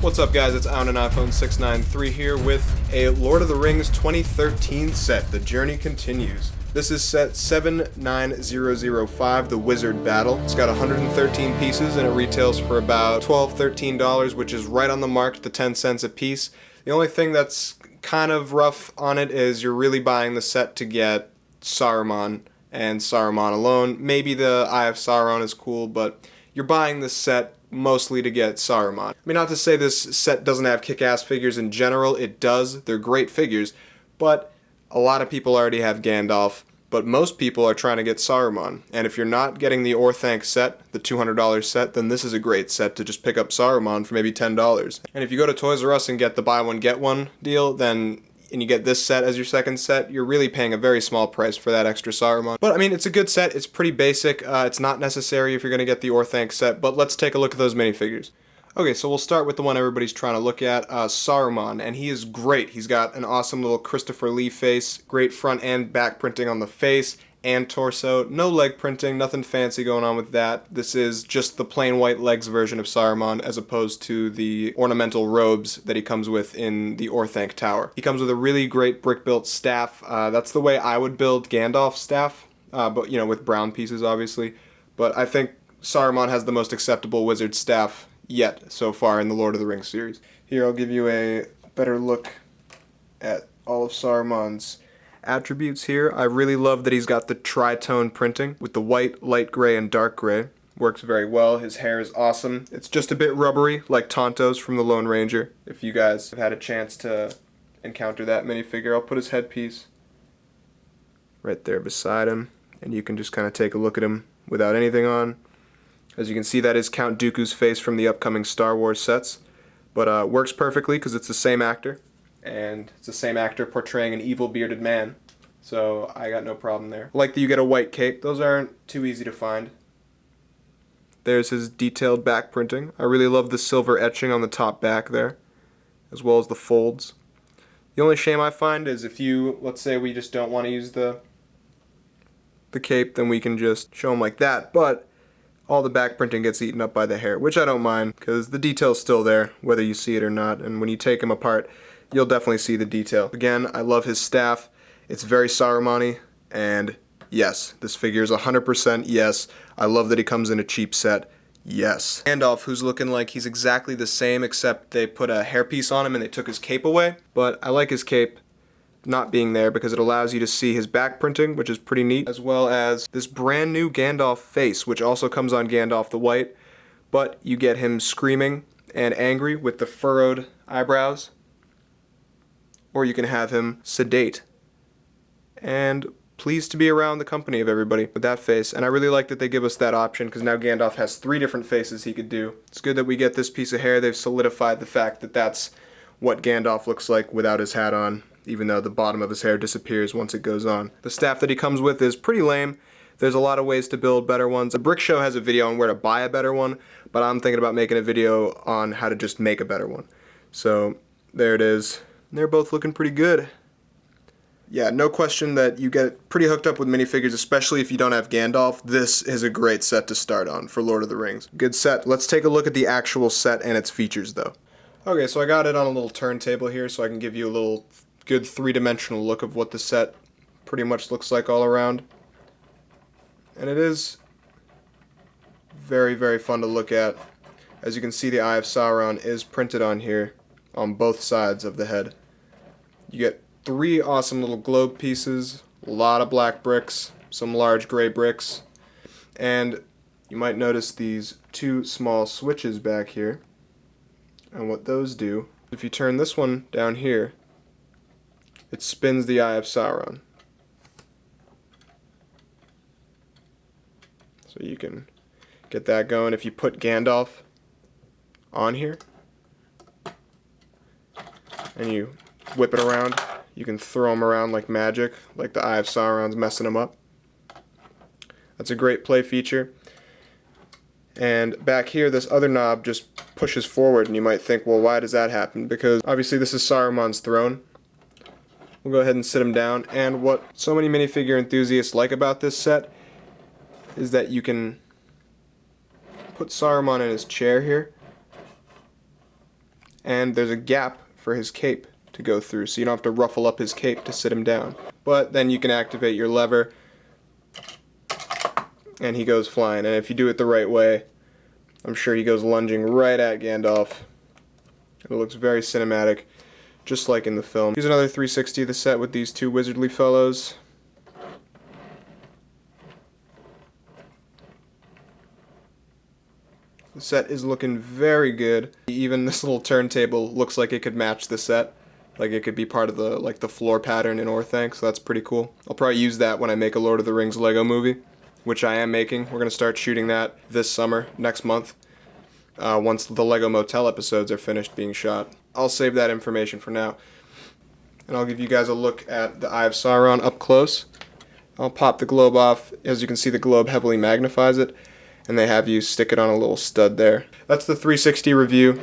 What's up guys, it's Alan and iPhone 693 here with a Lord of the Rings 2013 set, The Journey Continues. This is set 79005, The Wizard Battle. It's got 113 pieces and it retails for about $12, $13, which is right on the mark to 10 cents a piece. The only thing that's kind of rough on it is you're really buying the set to get Saruman and Saruman alone. Maybe the Eye of Sauron is cool, but you're buying this set mostly to get Saruman. I mean, not to say this set doesn't have kick-ass figures in general, it does. They're great figures, but a lot of people already have Gandalf, but most people are trying to get Saruman. And if you're not getting the Orthanc set, the $200 set, then this is a great set to just pick up Saruman for maybe $10. And if you go to Toys R Us and get the buy one get one deal, then and you get this set as your second set, you're really paying a very small price for that extra Saruman. But I mean, it's a good set, it's pretty basic, it's not necessary if you're going to get the Orthanc set, but let's take a look at those minifigures. Okay, so we'll start with the one everybody's trying to look at, Saruman, and he is great. He's got an awesome little Christopher Lee face, great front and back printing on the face and torso, no leg printing, nothing fancy going on with that. This is just the plain white legs version of Saruman as opposed to the ornamental robes that he comes with in the Orthanc Tower. He comes with a really great brick-built staff. That's the way I would build Gandalf's staff, but you know, with brown pieces obviously. But I think Saruman has the most acceptable wizard staff yet so far in the Lord of the Rings series. Here I'll give you a better look at all of Saruman's attributes here. I really love that he's got the tritone printing with the white, light gray, and dark gray. Works very well. His hair is awesome. It's just a bit rubbery, like Tonto's from the Lone Ranger. If you guys have had a chance to encounter that minifigure, I'll put his headpiece right there beside him, and you can just kind of take a look at him without anything on. As you can see, that is Count Dooku's face from the upcoming Star Wars sets, but works perfectly because it's the same actor. And it's the same actor portraying an evil bearded man, so I got no problem there. I like that you get a white cape. Those aren't too easy to find. There's his detailed back printing. I really love the silver etching on the top back there, as well as the folds. The only shame I find is if you, let's say we just don't want to use the cape, then we can just show him like that, but all the back printing gets eaten up by the hair, which I don't mind, because the detail's still there, whether you see it or not, and when you take him apart, you'll definitely see the detail. Again, I love his staff. It's very Saruman-y, and yes, this figure is 100% yes. I love that he comes in a cheap set. Yes. Gandalf, who's looking like he's exactly the same, except they put a hairpiece on him and they took his cape away. But I like his cape not being there because it allows you to see his back printing, which is pretty neat, as well as this brand new Gandalf face, which also comes on Gandalf the White. But you get him screaming and angry with the furrowed eyebrows. Or you can have him sedate and pleased to be around the company of everybody with that face. And I really like that they give us that option because now Gandalf has 3 different faces he could do. It's good that we get this piece of hair. They've solidified the fact that that's what Gandalf looks like without his hat on, even though the bottom of his hair disappears once it goes on. The staff that he comes with is pretty lame. There's a lot of ways to build better ones. The Brick Show has a video on where to buy a better one, but I'm thinking about making a video on how to just make a better one. So there it is. They're both looking pretty good. Yeah, no question that you get pretty hooked up with minifigures, especially if you don't have Gandalf. This is a great set to start on for Lord of the Rings. Good set. Let's take a look at the actual set and its features, though. Okay, so I got it on a little turntable here so I can give you a little good 3-dimensional look of what the set pretty much looks like all around. And it is very, very fun to look at. As you can see, the Eye of Sauron is printed on here on both sides of the head. You get 3 awesome little globe pieces, a lot of black bricks, some large gray bricks, and you might notice these 2 small switches back here. And what those do, if you turn this one down here, it spins the Eye of Sauron. So you can get that going. If you put Gandalf on here, and you whip it around, you can throw him around like magic, like the Eye of Sauron's messing him up. That's a great play feature. And back here, this other knob just pushes forward, and you might think, well, why does that happen? Because obviously this is Saruman's throne. We'll go ahead and sit him down, and what so many minifigure enthusiasts like about this set is that you can put Saruman in his chair here, and there's a gap for his cape to go through, so you don't have to ruffle up his cape to sit him down. But then you can activate your lever, and he goes flying. And if you do it the right way, I'm sure he goes lunging right at Gandalf. It looks very cinematic, just like in the film. Here's another 360 of the set with these two wizardly fellows. The set is looking very good. Even this little turntable looks like it could match the set. Like it could be part of the floor pattern in Orthanc, so that's pretty cool. I'll probably use that when I make a Lord of the Rings Lego movie, which I am making. We're going to start shooting that this summer, next month, once the Lego Motel episodes are finished being shot. I'll save that information for now. And I'll give you guys a look at the Eye of Sauron up close. I'll pop the globe off. As you can see, the globe heavily magnifies it, and they have you stick it on a little stud there. That's the 360 review.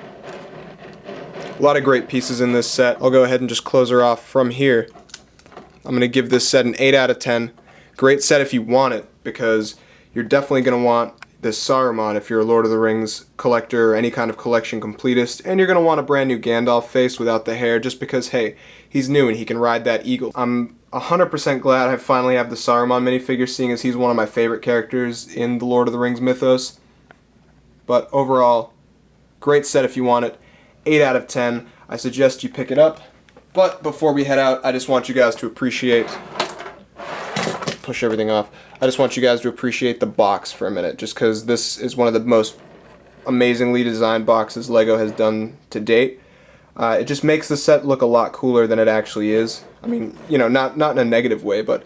A lot of great pieces in this set. I'll go ahead and just close her off from here. I'm going to give this set an 8 out of 10. Great set if you want it, because you're definitely going to want this Saruman if you're a Lord of the Rings collector or any kind of collection completist, and you're going to want a brand new Gandalf face without the hair, just because, hey, he's new and he can ride that eagle. I'm 100% glad I finally have the Saruman minifigure, seeing as he's one of my favorite characters in the Lord of the Rings mythos. But overall, great set if you want it. 8 out of 10. I suggest you pick it up. But before we head out, I just want you guys to appreciate... Push everything off. I just want you guys to appreciate the box for a minute, just because this is one of the most amazingly designed boxes LEGO has done to date. It just makes the set look a lot cooler than it actually is. I mean, you know, not in a negative way, but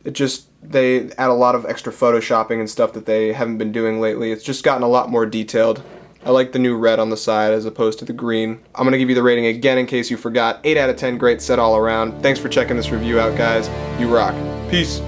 they add a lot of extra photoshopping and stuff that they haven't been doing lately. It's just gotten a lot more detailed. I like the new red on the side as opposed to the green. I'm going to give you the rating again in case you forgot. 8 out of 10, great set all around. Thanks for checking this review out, guys. You rock. Peace.